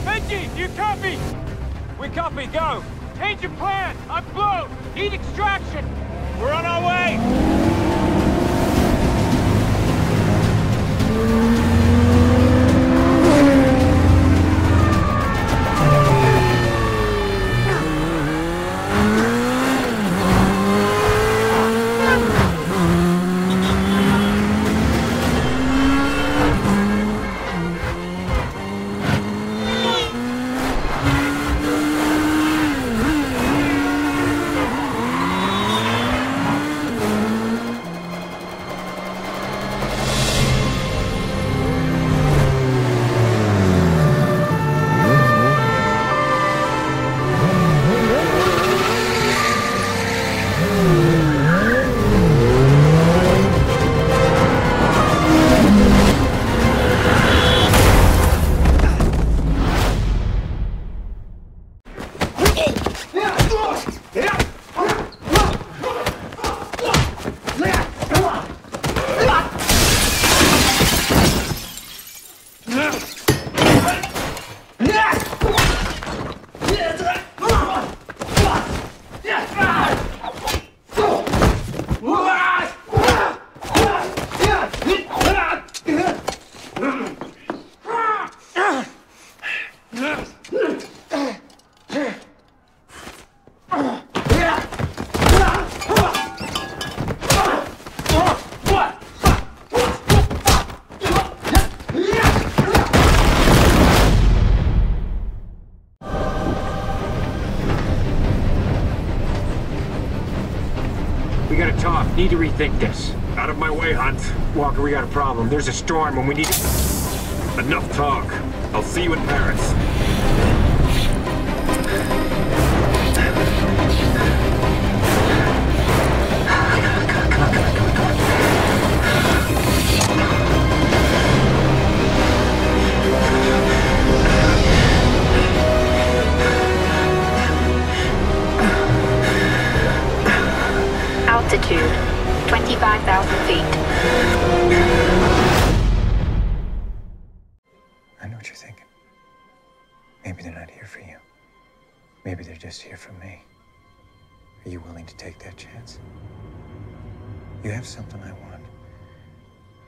Benji, you copy? We copy, go. Change your plan. I'm blown. Need extraction. We're on our way. Need to rethink this. Out of my way, Hunt. Walker, we got a problem. There's a storm and we need to... Enough talk. I'll see you in Paris. Altitude, 25,000 feet. I know what you're thinking. Maybe they're not here for you. Maybe they're just here for me. Are you willing to take that chance? You have something I want.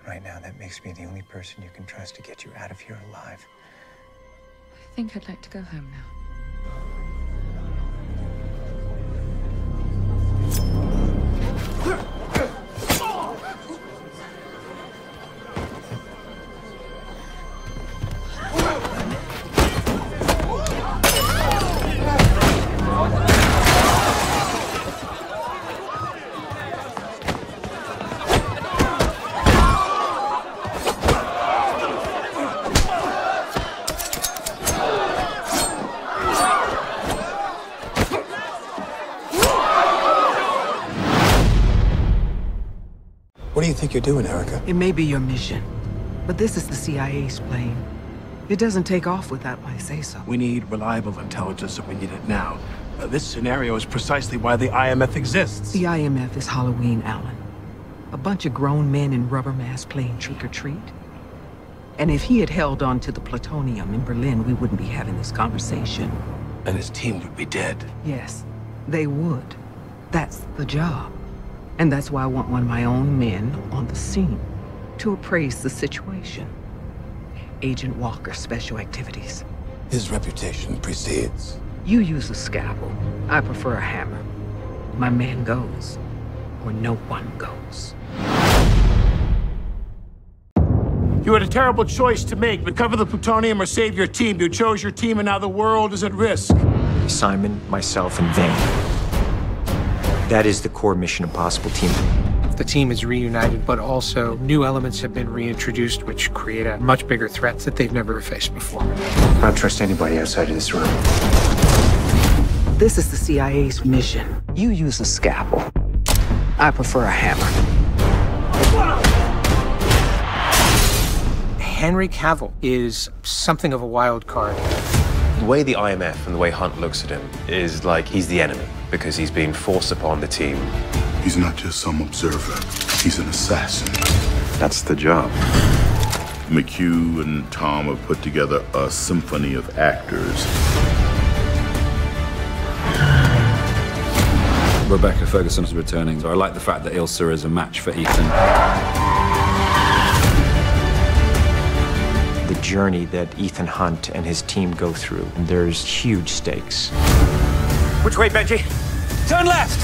Right now, that makes me the only person you can trust to get you out of here alive. I think I'd like to go home now. What do you think you're doing, Erica? It may be your mission, but this is the CIA's plane. It doesn't take off without my say-so. We need reliable intelligence, and we need it now. This scenario is precisely why the IMF exists. The IMF is Halloween, Alan. A bunch of grown men in rubber masks playing trick-or-treat. And if he had held on to the plutonium in Berlin, we wouldn't be having this conversation. And his team would be dead. Yes, they would. That's the job. And that's why I want one of my own men on the scene to appraise the situation. Agent Walker, Special Activities. His reputation precedes. You use a scalpel. I prefer a hammer. My man goes, or no one goes. You had a terrible choice to make. Recover the plutonium or save your team. You chose your team, and now the world is at risk. Simon, myself, and Vane. That is the core Mission Impossible team. The team is reunited, but also new elements have been reintroduced which create a much bigger threat that they've never faced before. I don't trust anybody outside of this room. This is the CIA's mission. You use a scalpel. I prefer a hammer. Henry Cavill is something of a wild card. The way the IMF and the way Hunt looks at him is like he's the enemy because he's been forced upon the team. He's not just some observer. He's an assassin. That's the job. McHugh and Tom have put together a symphony of actors. Rebecca Ferguson is returning. So I like the fact that Ilsa is a match for Ethan. The journey that Ethan Hunt and his team go through, and there's huge stakes. Which way, Benji? Turn left!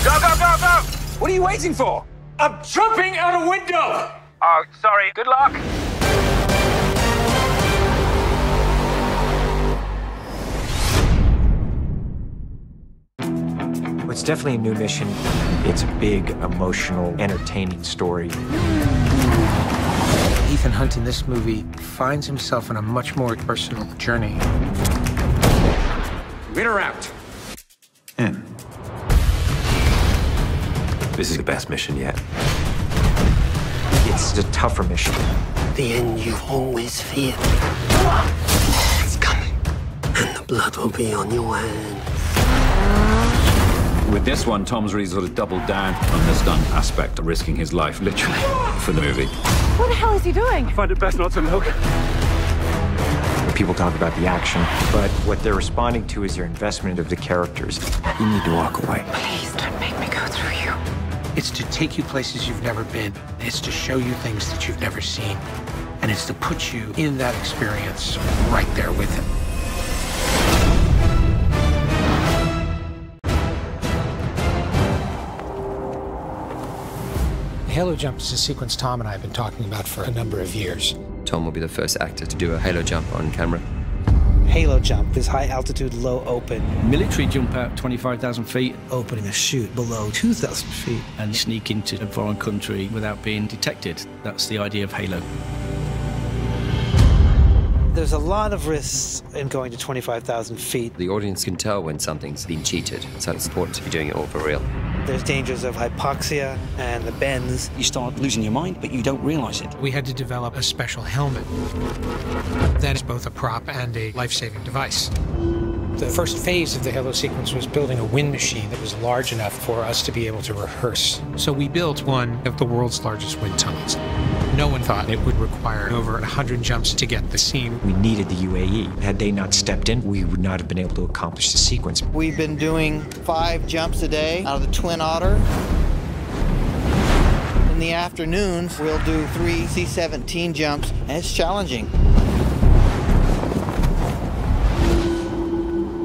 Go, go, go, go! What are you waiting for? I'm jumping out a window! Oh, sorry. Good luck. It's definitely a new mission. It's a big, emotional, entertaining story. Ethan Hunt in this movie finds himself on a much more personal journey. In or out? In. This is the best mission yet. It's a tougher mission. The end you've always feared. It's coming. And the blood will be on your hands. With this one, Tom's really sort of doubled down on the stunt aspect, risking his life, literally, for the movie. What the hell is he doing? I find it best not to look. People talk about the action, but what they're responding to is your investment of the characters. You need to walk away. Please don't make me go through you. It's to take you places you've never been. It's to show you things that you've never seen. And it's to put you in that experience right there with him. Halo jump is a sequence Tom and I have been talking about for a number of years. Tom will be the first actor to do a halo jump on camera. Halo jump is high altitude, low open. Military jump out 25,000 feet. Opening a chute below 2,000 feet. And sneak into a foreign country without being detected. That's the idea of Halo. There's a lot of risks in going to 25,000 feet. The audience can tell when something's been cheated, so it's important to be doing it all for real. There's dangers of hypoxia and the bends. You start losing your mind, but you don't realize it. We had to develop a special helmet that is both a prop and a life-saving device. The first phase of the Halo sequence was building a wind machine that was large enough for us to be able to rehearse. So we built one of the world's largest wind tunnels. No one thought it would require over 100 jumps to get the scene. We needed the UAE. Had they not stepped in, we would not have been able to accomplish the sequence. We've been doing 5 jumps a day out of the Twin Otter. In the afternoons, we'll do 3 C-17 jumps, and it's challenging.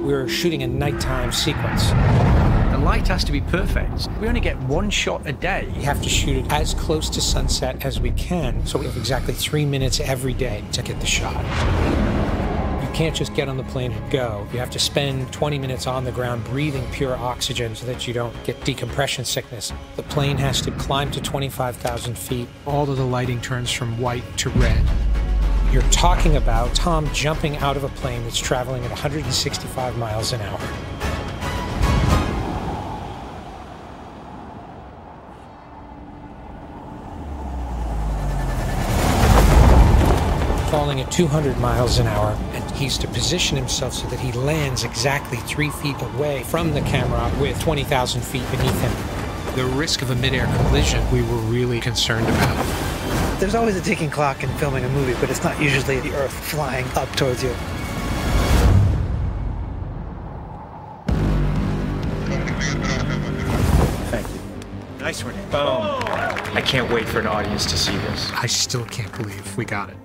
We're shooting a nighttime sequence. The light has to be perfect. We only get 1 shot a day. We have to shoot it as close to sunset as we can, so we have exactly 3 minutes every day to get the shot. You can't just get on the plane and go. You have to spend 20 minutes on the ground breathing pure oxygen so that you don't get decompression sickness. The plane has to climb to 25,000 feet. All of the lighting turns from white to red. You're talking about Tom jumping out of a plane that's traveling at 165 miles an hour. Falling at 200 miles an hour, and he's to position himself so that he lands exactly 3 feet away from the camera with 20,000 feet beneath him. The risk of a mid-air collision we were really concerned about. There's always a ticking clock in filming a movie, but it's not usually the Earth flying up towards you. Thank you. Nice one. Boom. I can't wait for an audience to see this. I still can't believe we got it.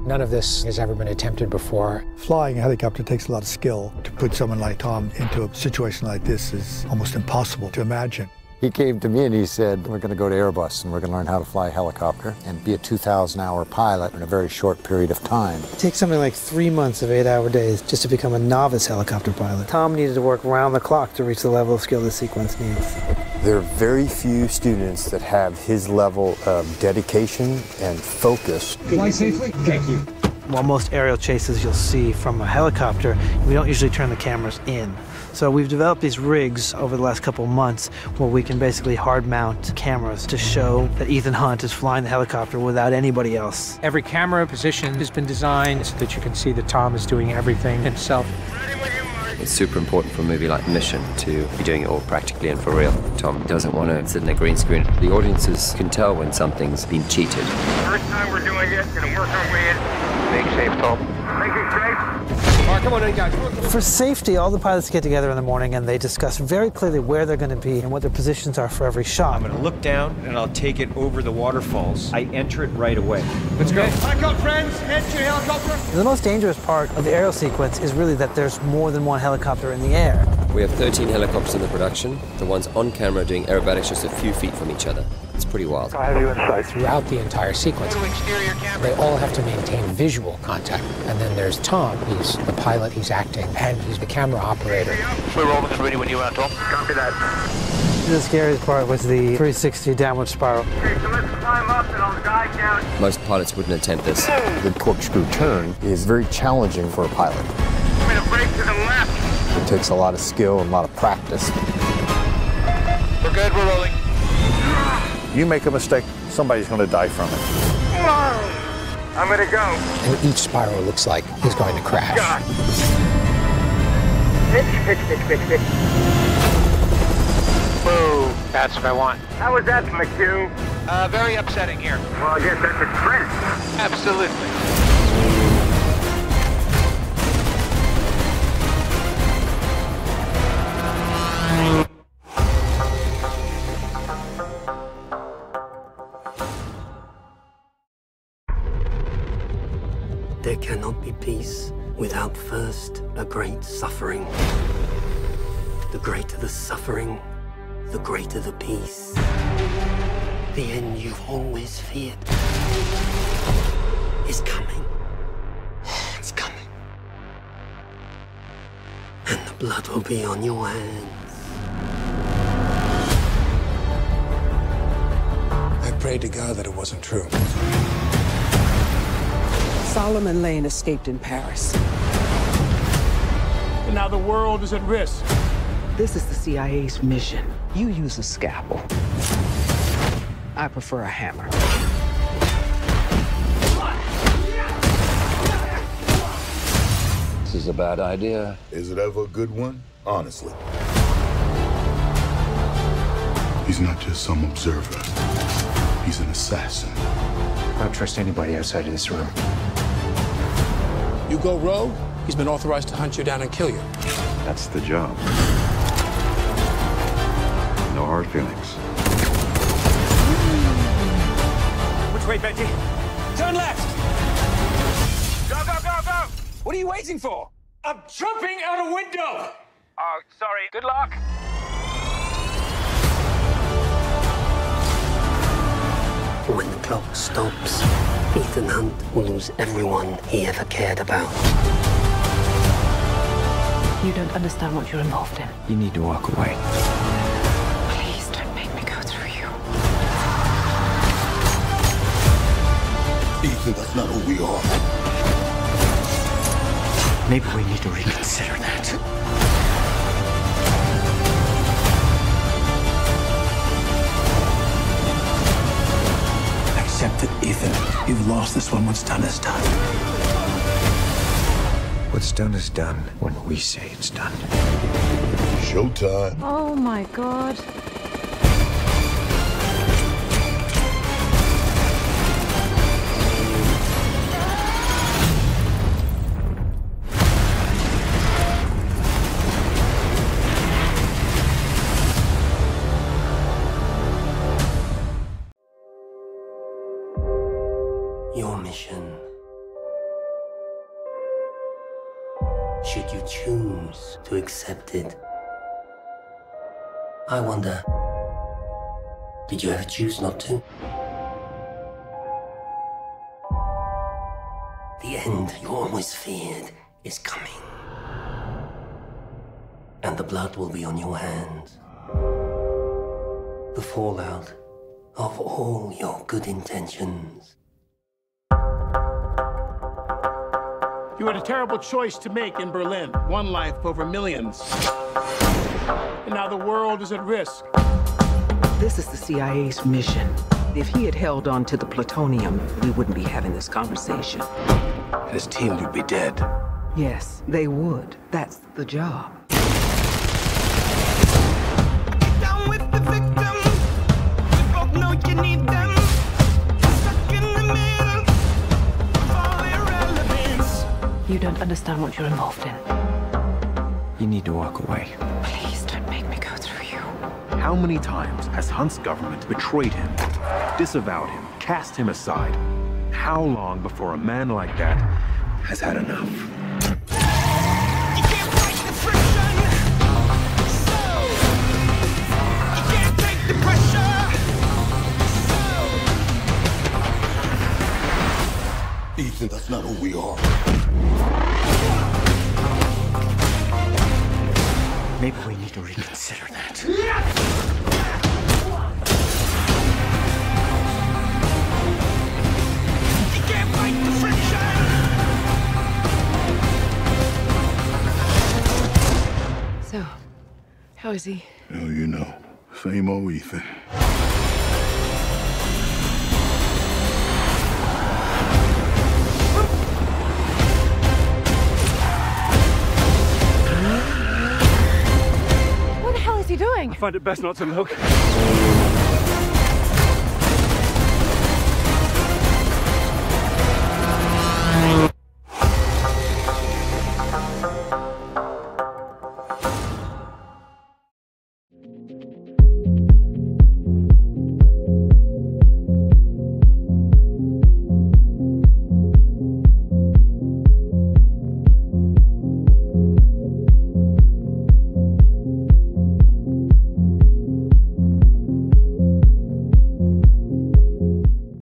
None of this has ever been attempted before. Flying a helicopter takes a lot of skill. To put someone like Tom into a situation like this is almost impossible to imagine. He came to me and he said, we're going to go to Airbus and we're going to learn how to fly a helicopter and be a 2,000-hour pilot in a very short period of time. It takes something like 3 months of 8-hour days just to become a novice helicopter pilot. Tom needed to work round the clock to reach the level of skill this sequence needs. There are very few students that have his level of dedication and focus. Fly safely. Thank you. While most aerial chases you'll see from a helicopter, we don't usually turn the cameras in. So we've developed these rigs over the last couple of months where we can basically hard mount cameras to show that Ethan Hunt is flying the helicopter without anybody else. Every camera position has been designed so that you can see that Tom is doing everything himself. It's super important for a movie like Mission to be doing it all practically and for real. Tom doesn't want to sit in a green screen. The audiences can tell when something's been cheated. First time we're doing it, gonna work our way in. Make safe, Tom. Make it safe. All right, come on in, guys. For safety, all the pilots get together in the morning and they discuss very clearly where they're going to be and what their positions are for every shot. I'm going to look down and I'll take it over the waterfalls. I enter it right away. Let's go. Back up, friends. Head to your helicopter. The most dangerous part of the aerial sequence is really that there's more than one helicopter in the air. We have 13 helicopters in the production. The ones on camera doing aerobatics just a few feet from each other. It's pretty wild. I have you in sight. Throughout the entire sequence, they all have to maintain visual contact. And then there's Tom. He's the pilot, he's acting, and he's the camera operator. We're rolling and ready when you are, Tom. Copy that. The scariest part was the 360 downward spiral. Okay, so let's climb up and I'll guide down. Most pilots wouldn't attempt this. The corkscrew turn is very challenging for a pilot. I'm gonna brake to the left. It takes a lot of skill and a lot of practice. We're good, we're rolling. You make a mistake, somebody's going to die from it. I'm gonna go. And each spiral looks like he's going to crash. God. Pitch. Whoa, that's what I want. How was that, McHugh? Very upsetting here. Well, I guess that's a trend. Absolutely. There cannot be peace without first a great suffering. The greater the suffering, the greater the peace. The end you've always feared is coming. It's coming. And the blood will be on your hands. I prayed to God that it wasn't true. Solomon Lane escaped in Paris. And now the world is at risk. This is the CIA's mission. You use a scalpel. I prefer a hammer. This is a bad idea. Is it ever a good one? Honestly. He's not just some observer. He's an assassin. I don't trust anybody outside of this room. You go rogue, he's been authorized to hunt you down and kill you. That's the job. No hard feelings. Which way, Benji? Turn left! Go! What are you waiting for? I'm jumping out a window! Oh, sorry. Good luck. When the clock stops, Ethan Hunt will lose everyone he ever cared about. You don't understand what you're involved in. You need to walk away. Please don't make me go through you. Ethan, that's not who we are. Maybe we need to reconsider that. Accept it, Ethan. You've lost this one. What's done is done. What's done is done when we say it's done. Showtime. Oh my God. Your mission. Should you choose to accept it? I wonder, did you ever choose not to? The end you always feared is coming. And the blood will be on your hands. The fallout of all your good intentions. You had a terrible choice to make in Berlin. One life over millions. And now the world is at risk. This is the CIA's mission. If he had held on to the plutonium, we wouldn't be having this conversation. His team would be dead. Yes, they would. That's the job. You don't understand what you're involved in. You need to walk away. Please don't make me go through you. How many times has Hunt's government betrayed him, disavowed him, cast him aside? How long before a man like that has had enough? Ethan, that's not who we are. Maybe we need to reconsider that. So, how is he? Well, you know, same old Ethan. What the hell is he doing? I find it best not to look.